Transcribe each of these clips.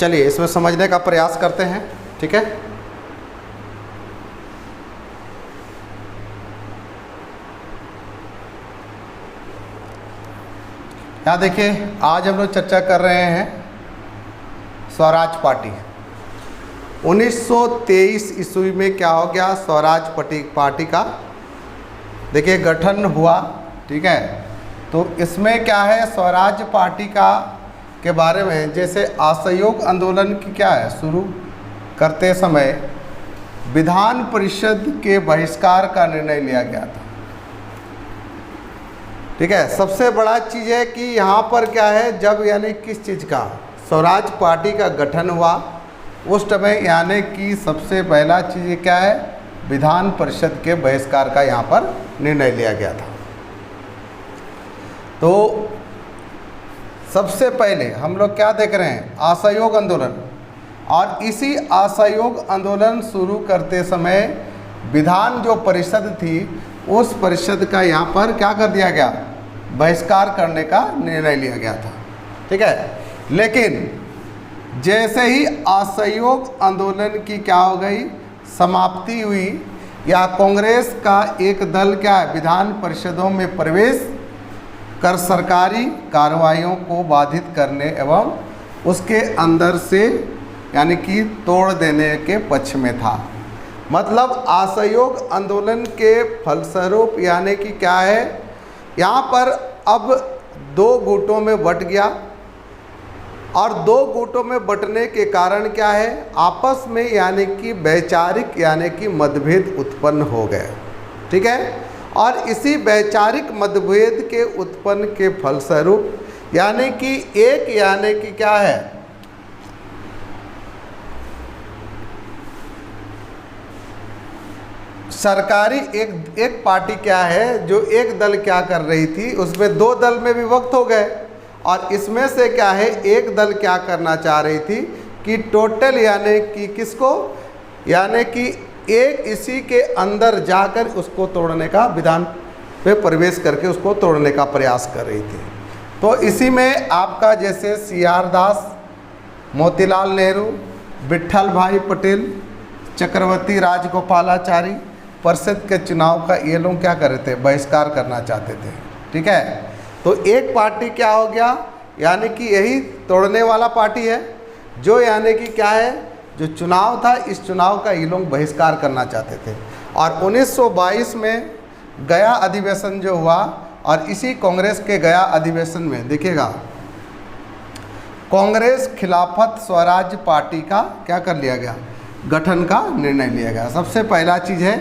चलिए इसमें समझने का प्रयास करते हैं, ठीक है। यहाँ देखिए, आज हम लोग चर्चा कर रहे हैं स्वराज पार्टी। 1923 ईस्वी में क्या हो गया, स्वराज पार्टी का देखिए गठन हुआ, ठीक है। तो इसमें क्या है, स्वराज पार्टी का के बारे में, जैसे असहयोग आंदोलन की क्या है शुरू करते समय विधान परिषद के बहिष्कार का निर्णय लिया गया था, ठीक है। सबसे बड़ा चीज़ है कि यहाँ पर क्या है, जब यानी किस चीज़ का स्वराज पार्टी का गठन हुआ उस समय यानी कि सबसे पहला चीज़ क्या है, विधान परिषद के बहिष्कार का यहाँ पर निर्णय लिया गया था। तो सबसे पहले हम लोग क्या देख रहे हैं, असहयोग आंदोलन, और इसी असहयोग आंदोलन शुरू करते समय विधान जो परिषद थी उस परिषद का यहाँ पर क्या कर दिया गया, बहिष्कार करने का निर्णय लिया गया था, ठीक है। लेकिन जैसे ही असहयोग आंदोलन की क्या हो गई, समाप्ति हुई, या कांग्रेस का एक दल क्या है विधान परिषदों में प्रवेश कर सरकारी कार्रवाइयों को बाधित करने एवं उसके अंदर से यानी कि तोड़ देने के पक्ष में था। मतलब असहयोग आंदोलन के फलस्वरूप यानी कि क्या है, यहाँ पर अब दो गुटों में बंट गया, और दो गुटों में बंटने के कारण क्या है, आपस में यानी कि वैचारिक यानी कि मतभेद उत्पन्न हो गए, ठीक है। और इसी वैचारिक मतभेद के उत्पन्न के फलस्वरूप यानी कि एक यानी कि क्या है, सरकारी एक पार्टी क्या है, जो एक दल क्या कर रही थी उसमें दो दल में विभक्त हो गए, और इसमें से क्या है एक दल क्या करना चाह रही थी कि टोटल यानी कि किसको, यानी कि एक इसी के अंदर जाकर उसको तोड़ने का, विधान पे प्रवेश करके उसको तोड़ने का प्रयास कर रही थी। तो इसी में आपका जैसे CR दास, मोतीलाल नेहरू, विट्ठल भाई पटेल, चक्रवर्ती राजगोपालाचारी परिषद के चुनाव का ये लोग क्या कर रहे थे, बहिष्कार करना चाहते थे, ठीक है। तो एक पार्टी क्या हो गया, यानी कि यही तोड़ने वाला पार्टी है, जो यानी कि क्या है, जो चुनाव था इस चुनाव का ये लोग बहिष्कार करना चाहते थे। और 1922 में गया अधिवेशन जो हुआ, और इसी कांग्रेस के गया अधिवेशन में देखिएगा कांग्रेस खिलाफत स्वराज पार्टी का क्या कर लिया गया, गठन का निर्णय लिया गया। सबसे पहला चीज़ है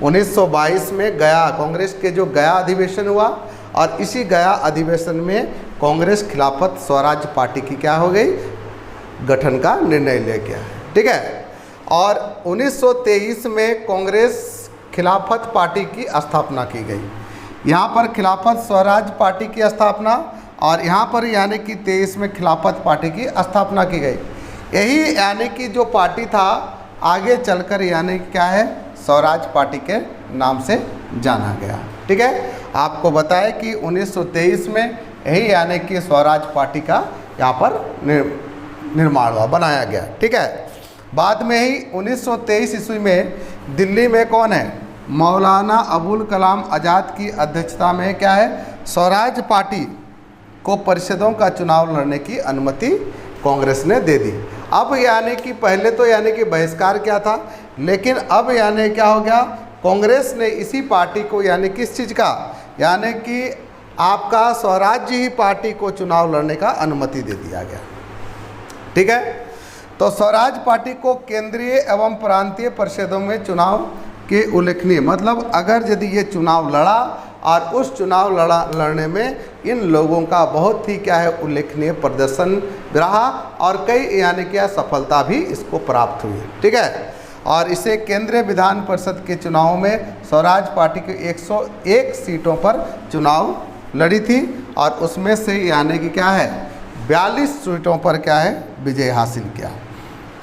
1922 में गया कांग्रेस के जो गया अधिवेशन हुआ, और इसी गया अधिवेशन में कांग्रेस खिलाफत स्वराज पार्टी की क्या हो गई, गठन का निर्णय लिया गया, ठीक है। और 1923 में कांग्रेस खिलाफत पार्टी की स्थापना की गई। यहाँ पर खिलाफत स्वराज पार्टी की स्थापना, और यहाँ पर यानी कि 23 में खिलाफत पार्टी की स्थापना की गई। यही यानी कि जो पार्टी था आगे चलकर यानी क्या है, स्वराज पार्टी के नाम से जाना गया, ठीक है। आपको बताया कि 1923 में यही यानी कि स्वराज पार्टी का यहाँ पर निर्माण हुआ, बनाया गया, ठीक है। बाद में ही 1923 ईस्वी में दिल्ली में कौन है, मौलाना अबुल कलाम आज़ाद की अध्यक्षता में क्या है, स्वराज पार्टी को परिषदों का चुनाव लड़ने की अनुमति कांग्रेस ने दे दी। अब यानी कि पहले तो यानी कि बहिष्कार क्या था, लेकिन अब यानी क्या हो गया, कांग्रेस ने इसी पार्टी को यानी किस चीज़ का, यानी कि आपका स्वराज्य ही पार्टी को चुनाव लड़ने का अनुमति दे दिया गया, ठीक है। तो स्वराज पार्टी को केंद्रीय एवं प्रांतीय परिषदों में चुनाव के उल्लेखनीय, मतलब अगर यदि ये चुनाव लड़ा और उस चुनाव लड़ने में इन लोगों का बहुत ही क्या है उल्लेखनीय प्रदर्शन रहा, और कई यानी क्या सफलता भी इसको प्राप्त हुई, ठीक है। और इसे केंद्रीय विधान परिषद के चुनाव में स्वराज पार्टी के 101 सीटों पर चुनाव लड़ी थी, और उसमें से यानी कि क्या है 42 सीटों पर क्या है विजय हासिल किया।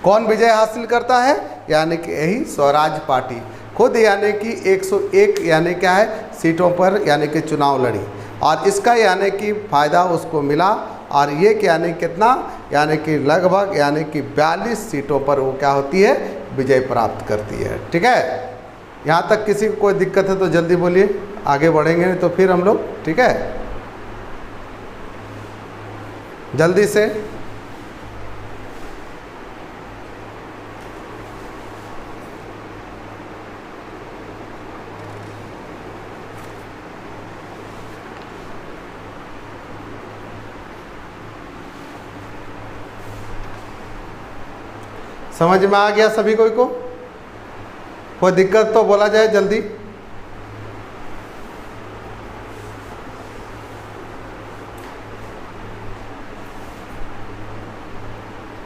कौन विजय हासिल करता है, यानी कि यही स्वराज पार्टी खुद यानी कि 101 यानी क्या है सीटों पर यानी कि चुनाव लड़ी, और इसका यानी कि फ़ायदा उसको मिला और ये यानी कितना, यानी कि लगभग यानी कि 42 सीटों पर वो क्या होती है, विजय प्राप्त करती है। ठीक है, यहाँ तक किसी को कोई दिक्कत है तो जल्दी बोलिए, आगे बढ़ेंगे नहीं तो फिर हम लोग। ठीक है, जल्दी से। समझ में आ गया सभी को कोई दिक्कत तो बोला जाए जल्दी।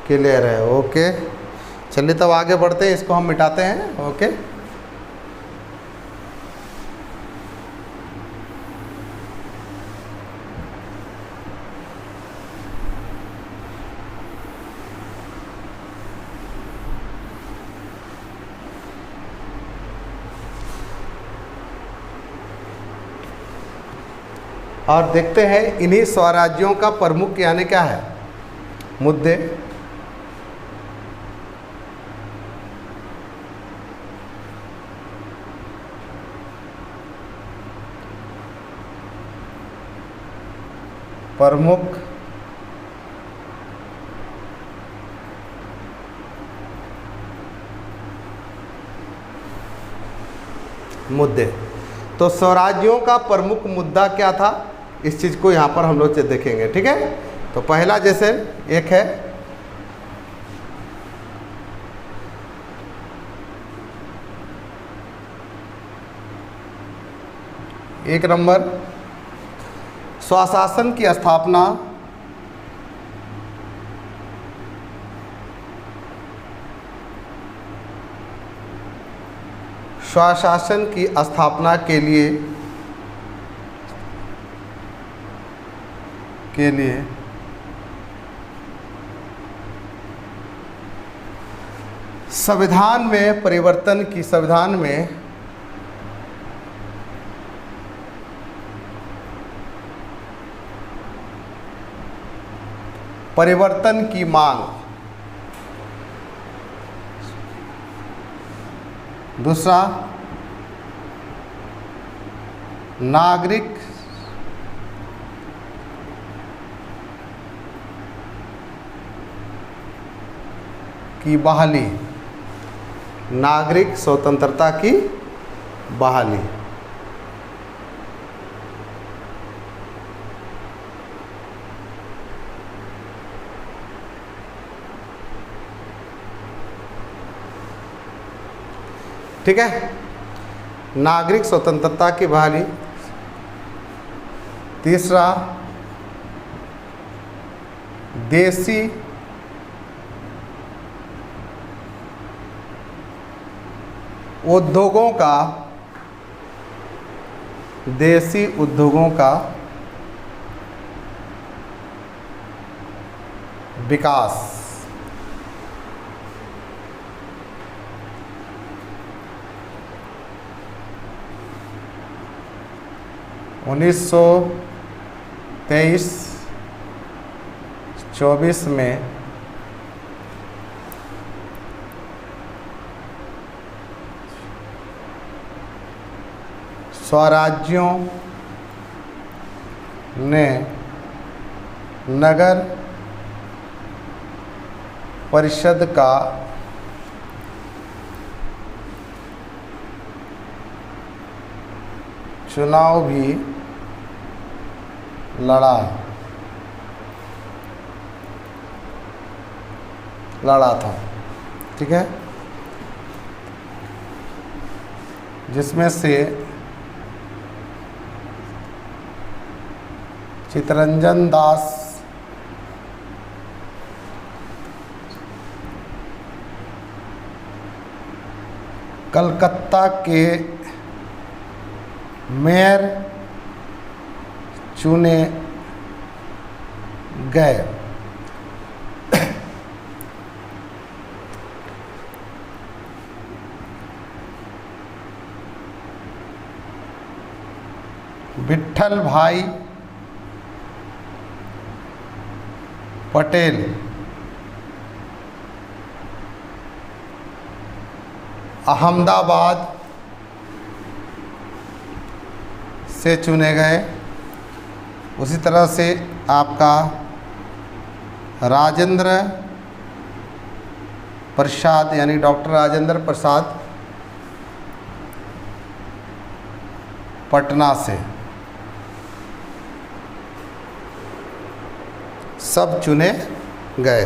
क्लियर है, ओके। चलिए तब आगे बढ़ते हैं, इसको हम मिटाते हैं। ओके, और देखते हैं इन्हीं स्वराज्यों का प्रमुख यानी क्या है, मुद्दे। प्रमुख मुद्दे। तो स्वराज्यों का प्रमुख मुद्दा क्या था, इस चीज़ को यहाँ पर हम लोग देखेंगे। ठीक है, तो पहला जैसे एक है एक नंबर स्वशासन की स्थापना, स्वशासन की स्थापना के लिए संविधान में परिवर्तन की, संविधान में परिवर्तन की मांग। दूसरा, नागरिक की बहाली, नागरिक स्वतंत्रता की बहाली। ठीक है, नागरिक स्वतंत्रता की बहाली। तीसरा, देसी उद्योगों का, देसी उद्योगों का विकास। उन्नीस 23-24 में स्वराज्यों ने नगर परिषद का चुनाव भी लड़ा था। ठीक है, जिसमें से चित्तरंजन दास कलकत्ता के मेयर चुने गए। विट्ठल भाई पटेल अहमदाबाद से चुने गए। उसी तरह से आपका राजेंद्र प्रसाद यानी डॉक्टर राजेंद्र प्रसाद पटना से, सब चुने गए।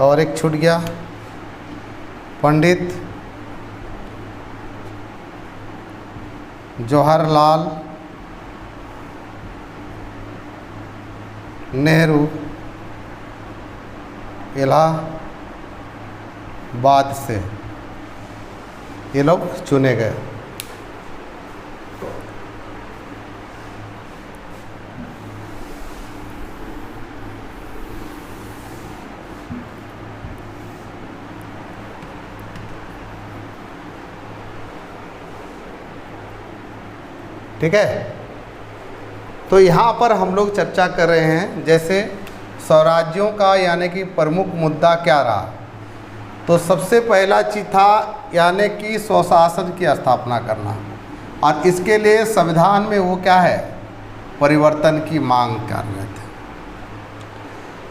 और एक छूट गया, पंडित जवाहरलाल नेहरू इलाहाबाद से, ये लोग चुने गए। ठीक है, तो यहाँ पर हम लोग चर्चा कर रहे हैं जैसे स्वराज्यों का यानी कि प्रमुख मुद्दा क्या रहा। तो सबसे पहला चीज था यानी कि स्वशासन की स्थापना करना, और इसके लिए संविधान में वो क्या है, परिवर्तन की मांग कर रहे थे,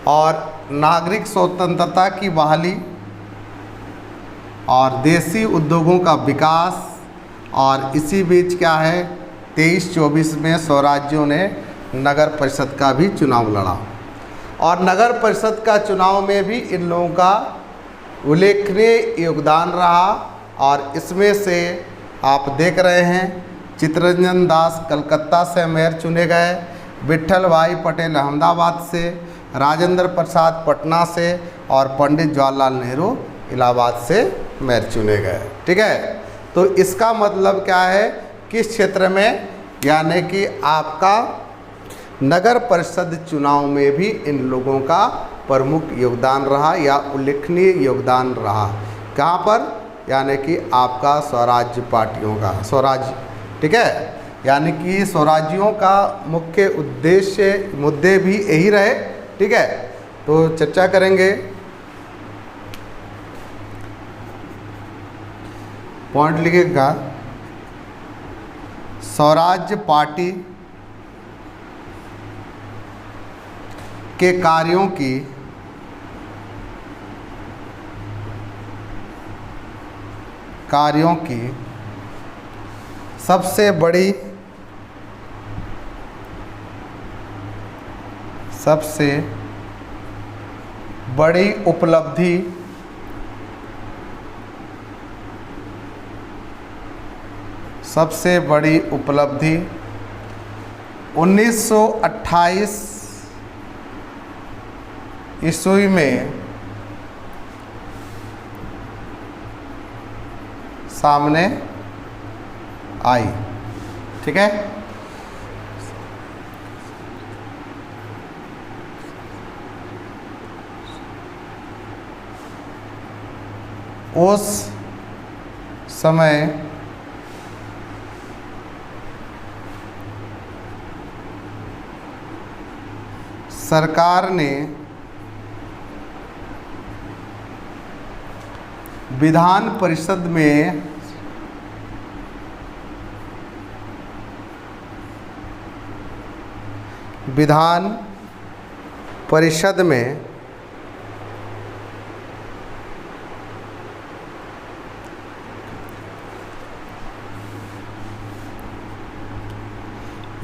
और नागरिक स्वतंत्रता की बहाली और देसी उद्योगों का विकास। और इसी बीच क्या है, 23-24 में स्वराज्यों ने नगर परिषद का भी चुनाव लड़ा, और नगर परिषद का चुनाव में भी इन लोगों का उल्लेखनीय योगदान रहा। और इसमें से आप देख रहे हैं चित्तरंजन दास कलकत्ता से मेयर चुने गए, विट्ठल भाई पटेल अहमदाबाद से, राजेंद्र प्रसाद पटना से, और पंडित जवाहरलाल नेहरू इलाहाबाद से मेयर चुने गए। ठीक है, तो इसका मतलब क्या है, किस क्षेत्र में, यानी कि आपका नगर परिषद चुनाव में भी इन लोगों का प्रमुख योगदान रहा या उल्लेखनीय योगदान रहा। कहाँ पर, यानी कि आपका स्वराज्य पार्टियों का स्वराज्य। ठीक है, यानी कि स्वराज्यों का मुख्य उद्देश्य मुद्दे भी यही रहे। ठीक है, तो चर्चा करेंगे। पॉइंट लिखिएगा, स्वराज्य पार्टी के कार्यों की सबसे बड़ी उपलब्धि सबसे बड़ी उपलब्धि 1928 ईस्वी में सामने आई। ठीक है, उस समय सरकार ने विधान परिषद में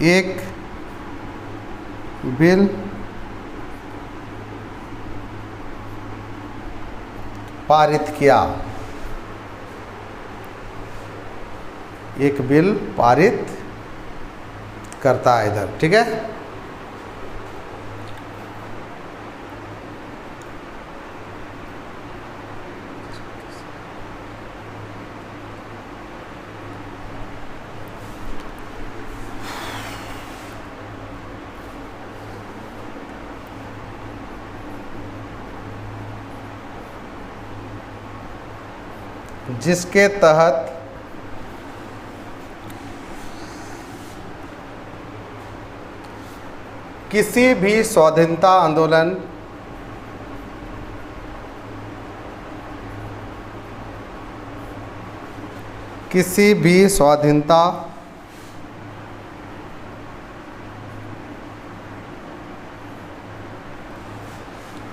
एक बिल पारित किया, एक बिल पारित करता है इधर। ठीक है, जिसके तहत किसी भी स्वाधीनता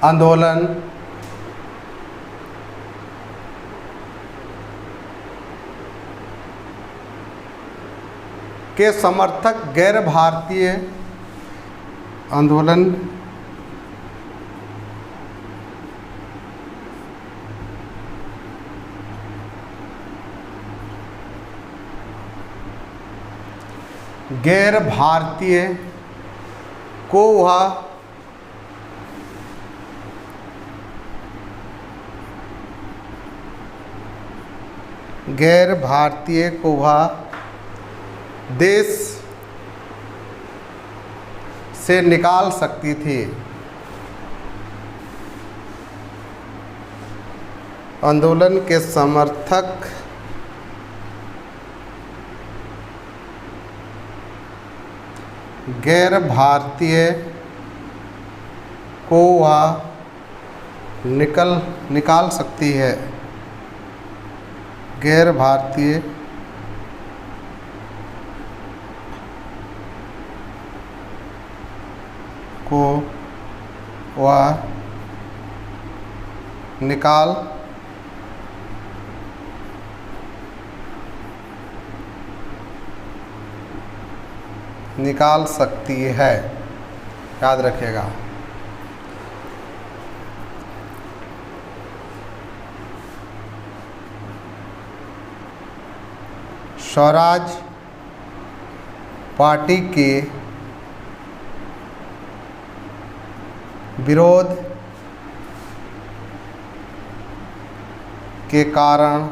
आंदोलन के समर्थक गैर भारतीय आंदोलन गैर भारतीय को वह देश से निकाल सकती थी। आंदोलन के समर्थक गैर भारतीय को वह निकाल सकती है। गैर भारतीय को वह निकाल सकती है, याद रखिएगा। स्वराज पार्टी के विरोध के कारण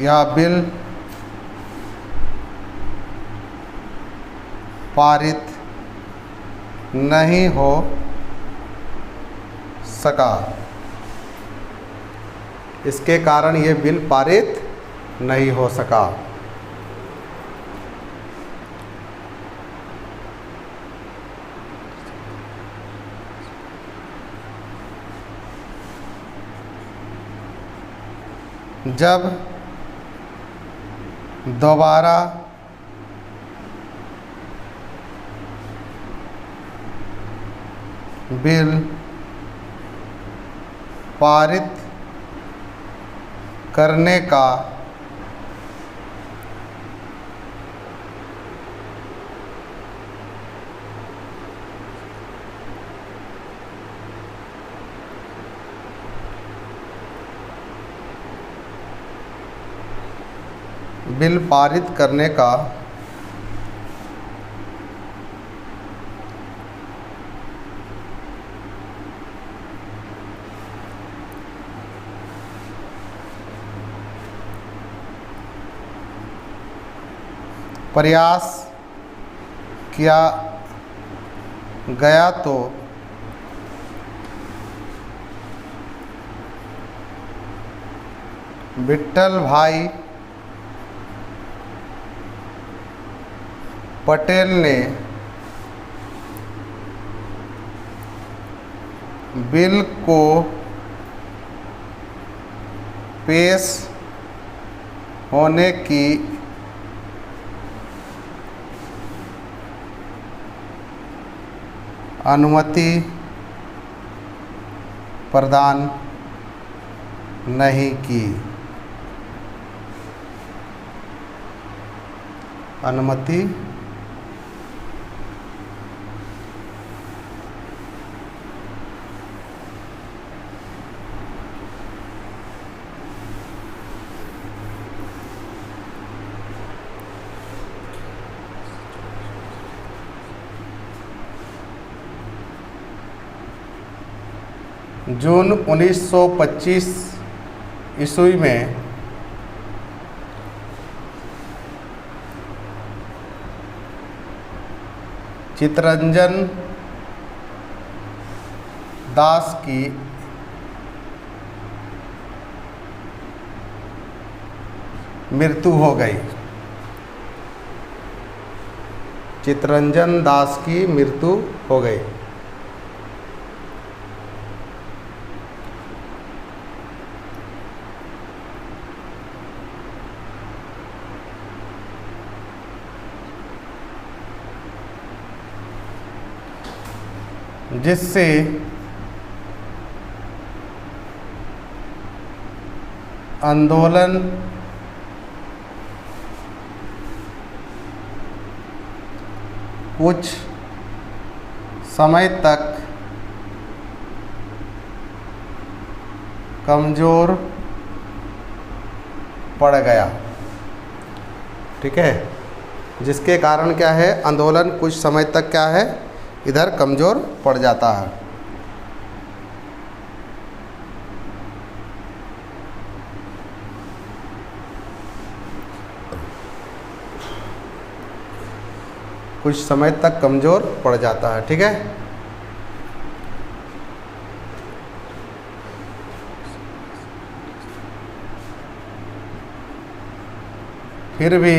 यह बिल पारित नहीं हो सका। इसके कारण यह बिल पारित नहीं हो सका। जब दोबारा बिल पारित करने का प्रयास किया गया तो विट्ठल भाई पटेल ने बिल को पेश होने की अनुमति प्रदान नहीं की। अनुमति जून 1925 ईस्वी में चित्तरंजन दास की मृत्यु हो गई। चित्तरंजन दास की मृत्यु हो गई। जिससे आंदोलन कुछ समय तक कमज़ोर पड़ गया। ठीक है, जिसके कारण क्या है, आंदोलन कुछ समय तक क्या है, इधर कमज़ोर पड़ जाता है। कुछ समय तक कमज़ोर पड़ जाता है। ठीक है, फिर भी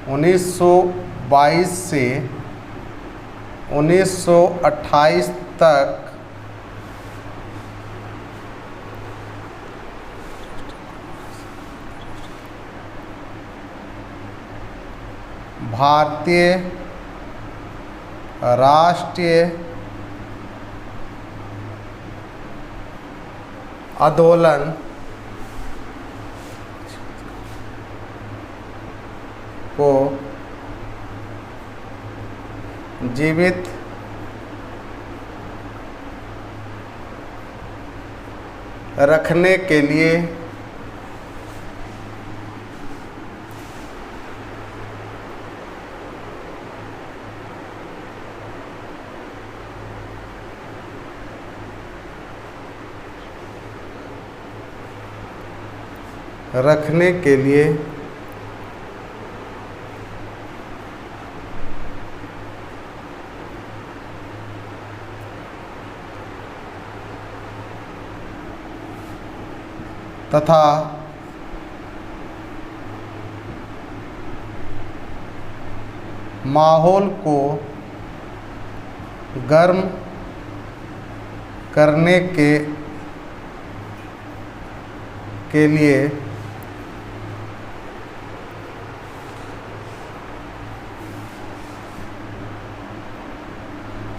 1922 से 1928 तक भारतीय राष्ट्रीय आंदोलन को जीवित रखने के लिए तथा माहौल को गर्म करने के लिए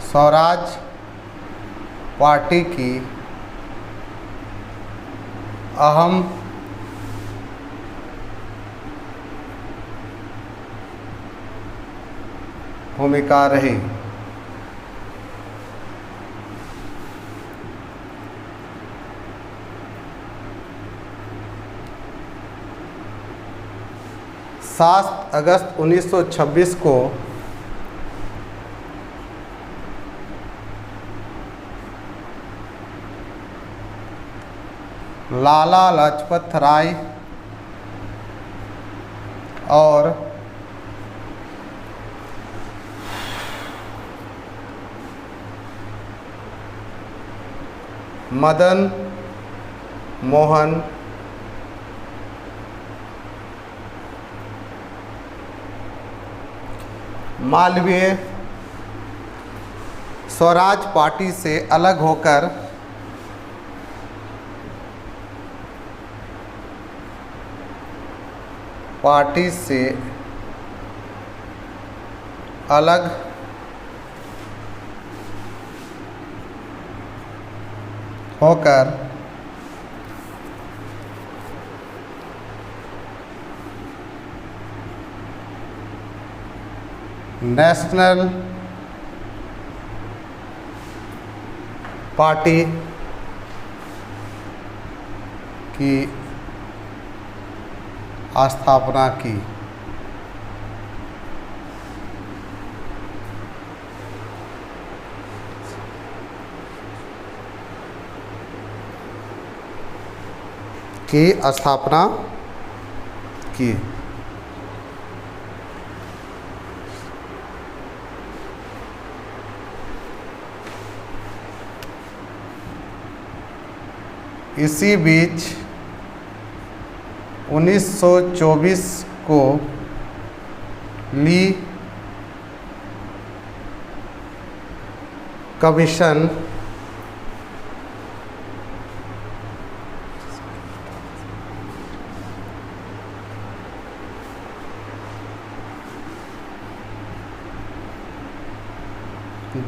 स्वराज पार्टी की अहम भूमिका रही। सात अगस्त 1926 को लाला लाजपत राय और मदन मोहन मालवीय स्वराज पार्टी से अलग होकर नेशनल पार्टी की स्थापना की। इसी बीच 1924 को ली कमीशन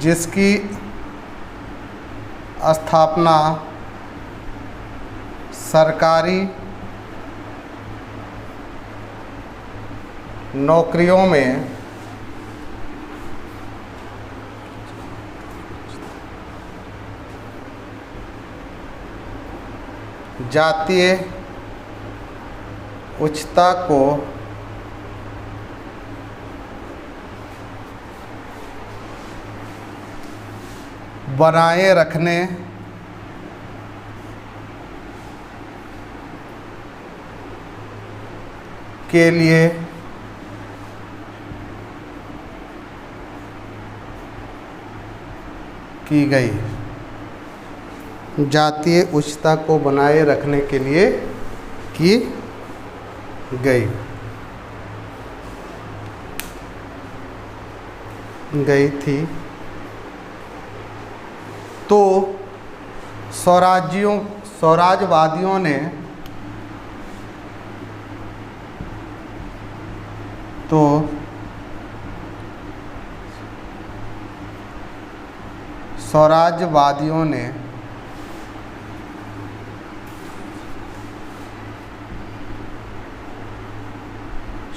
जिसकी स्थापना सरकारी नौकरियों में जातीय उच्चता को बनाए रखने के लिए की गई, जातीय उच्चता को बनाए रखने के लिए की गई थी। तो स्वराजवादियों ने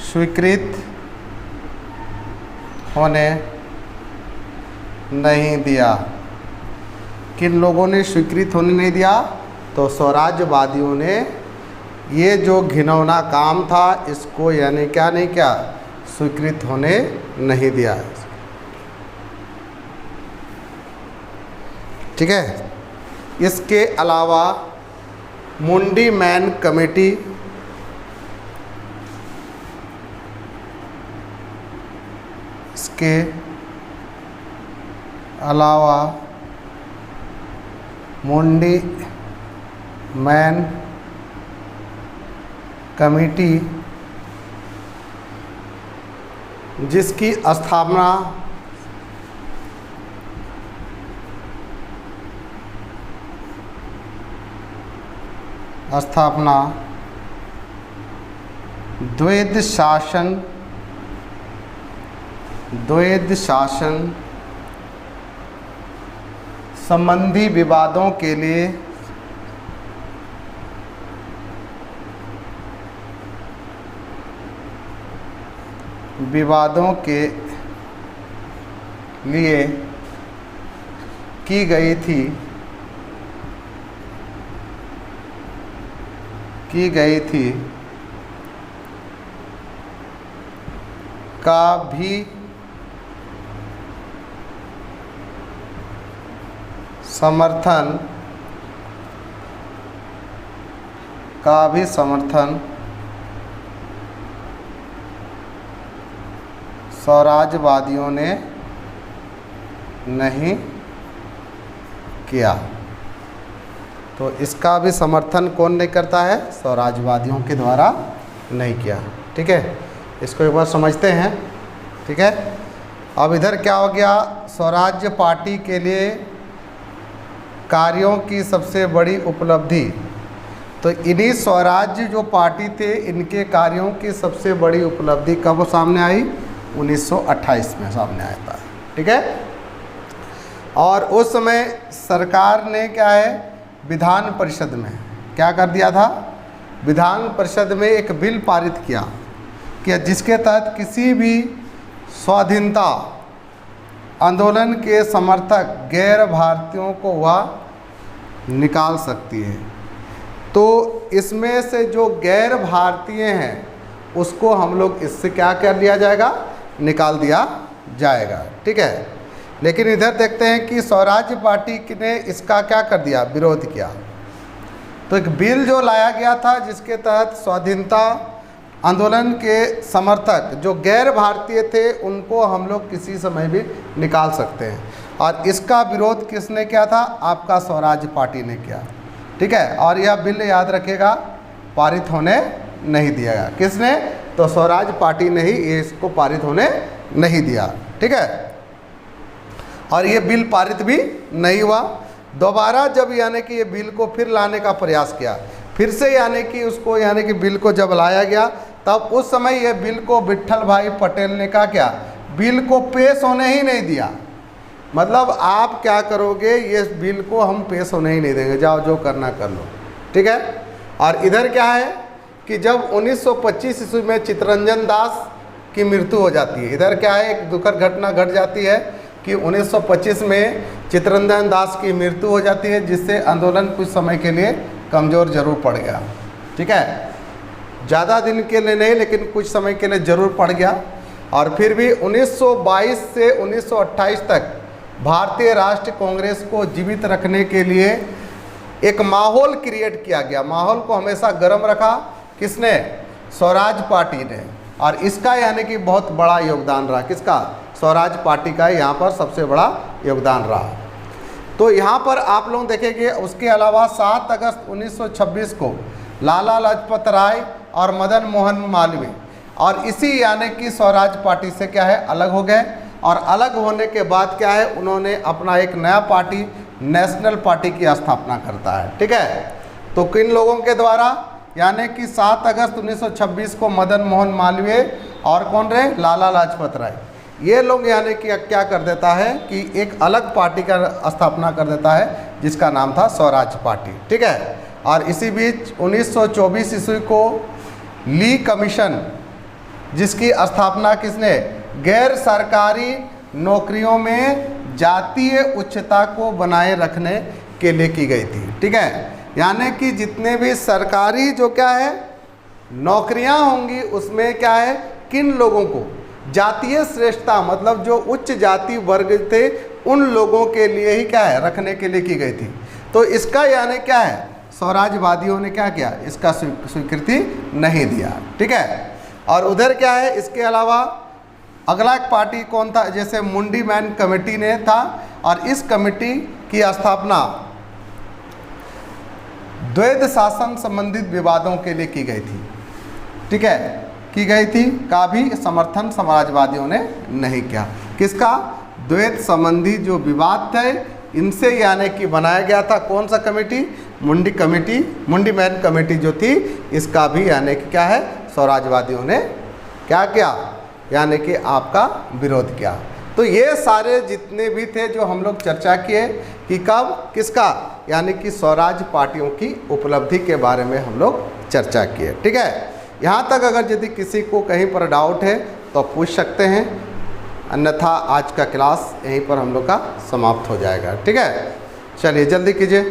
स्वीकृत होने नहीं दिया। किन लोगों ने स्वीकृत होने नहीं दिया? तो स्वराज्यवादियों ने ये जो घिनौना काम था इसको यानी क्या नहीं किया, स्वीकृत होने नहीं दिया। ठीक है। इसके अलावा मुंडी मैन कमेटी मुंडी मैन कमेटी जिसकी स्थापना द्वैध शासन संबंधी विवादों के लिए की गई थी का भी समर्थन स्वराज्यवादियों ने नहीं किया। तो इसका भी समर्थन कौन नहीं करता है? स्वराज्यवादियों के द्वारा नहीं किया। ठीक है, इसको एक बार समझते हैं। ठीक है, अब इधर क्या हो गया? स्वराज्य पार्टी के लिए कार्यों की सबसे बड़ी उपलब्धि। तो इन्हीं स्वराज्य जो पार्टी थे इनके कार्यों की सबसे बड़ी उपलब्धि कब सामने आई? 1928 में सामने आया था। ठीक है, और उस समय सरकार ने क्या है, विधान परिषद में क्या कर दिया था? विधान परिषद में एक बिल पारित किया कि जिसके तहत किसी भी स्वाधीनता आंदोलन के समर्थक गैर भारतीयों को वह निकाल सकती है। तो इसमें से जो गैर भारतीय हैं उसको हम लोग इससे क्या कर लिया जाएगा? निकाल दिया जाएगा। ठीक है, लेकिन इधर देखते हैं कि स्वराज्य पार्टी ने इसका क्या कर दिया? विरोध किया। तो एक बिल जो लाया गया था जिसके तहत स्वाधीनता आंदोलन के समर्थक जो गैर भारतीय थे उनको हम लोग किसी समय भी निकाल सकते हैं, और इसका विरोध किसने किया था? आपका स्वराज्य पार्टी ने किया। ठीक है, और यह बिल याद रखिएगा पारित होने नहीं दिया गया। किसने? तो स्वराज पार्टी ने ही ये इसको पारित होने नहीं दिया। ठीक है, और ये बिल पारित भी नहीं हुआ। दोबारा जब यानी कि ये बिल को फिर लाने का प्रयास किया, फिर से यानी कि उसको यानी कि बिल को जब लाया गया, तब उस समय ये बिल को विट्ठल भाई पटेल ने कहा क्या, बिल को पेश होने ही नहीं दिया। मतलब आप क्या करोगे, ये बिल को हम पेश होने ही नहीं देंगे, जाओ जो करना कर लो। ठीक है, और इधर क्या है कि जब 1925 ईस्वी में चित्तरंजन दास की मृत्यु हो जाती है, इधर क्या है, एक दुखद घटना घट जाती है कि 1925 में चित्तरंजन दास की मृत्यु हो जाती है, जिससे आंदोलन कुछ समय के लिए कमज़ोर जरूर पड़ गया। ठीक है, ज़्यादा दिन के लिए नहीं, लेकिन कुछ समय के लिए ज़रूर पड़ गया। और फिर भी 1922 से 1928 तक भारतीय राष्ट्रीय कांग्रेस को जीवित रखने के लिए एक माहौल क्रिएट किया गया। माहौल को हमेशा गर्म रखा किसने? स्वराज पार्टी ने। और इसका यानी कि बहुत बड़ा योगदान रहा। किसका? स्वराज पार्टी का यहाँ पर सबसे बड़ा योगदान रहा। तो यहाँ पर आप लोग देखेंगे, उसके अलावा 7 अगस्त 1926 को लाला लाजपत राय और मदन मोहन मालवीय और इसी यानी कि स्वराज पार्टी से क्या है, अलग हो गए। और अलग होने के बाद क्या है, उन्होंने अपना एक नया पार्टी नेशनल पार्टी की स्थापना करता है। ठीक है, तो किन लोगों के द्वारा, यानी कि 7 अगस्त 1926 को मदन मोहन मालवीय और कौन रहे, लाला लाजपत राय, ये लोग यानी कि क्या कर देता है कि एक अलग पार्टी का स्थापना कर देता है, जिसका नाम था स्वराज पार्टी। ठीक है, और इसी बीच 1924 ईस्वी को ली कमीशन, जिसकी स्थापना किसने, गैर सरकारी नौकरियों में जातीय उच्चता को बनाए रखने के लिए की गई थी। ठीक है, यानी कि जितने भी सरकारी जो क्या है नौकरियां होंगी, उसमें क्या है, किन लोगों को जातीय श्रेष्ठता, मतलब जो उच्च जाति वर्ग थे, उन लोगों के लिए ही क्या है, रखने के लिए की गई थी। तो इसका यानी क्या है, स्वराजवादियों ने क्या किया, इसका स्वीकृति नहीं दिया। ठीक है, और उधर क्या है, इसके अलावा अगला एक पार्टी कौन था, जैसे मुंडी मैन कमेटी ने था, और इस कमेटी की स्थापना द्वैध शासन संबंधित विवादों के लिए की गई थी। ठीक है, की गई थी, का भी समर्थन समाजवादियों ने नहीं किया। किसका? द्वैध संबंधी जो विवाद थे, इनसे यानी कि बनाया गया था कौन सा कमेटी, मुंडी कमेटी, मुंडी मैन कमेटी जो थी, इसका भी यानी कि क्या है, स्वराजवादियों ने क्या किया, यानी कि आपका विरोध किया। तो ये सारे जितने भी थे जो हम लोग चर्चा किए कि कब, किसका, यानी कि स्वराज पार्टियों की उपलब्धि के बारे में हम लोग चर्चा किए। ठीक है, यहाँ तक अगर यदि किसी को कहीं पर डाउट है तो पूछ सकते हैं, अन्यथा आज का क्लास यहीं पर हम लोग का समाप्त हो जाएगा। ठीक है, चलिए जल्दी कीजिए।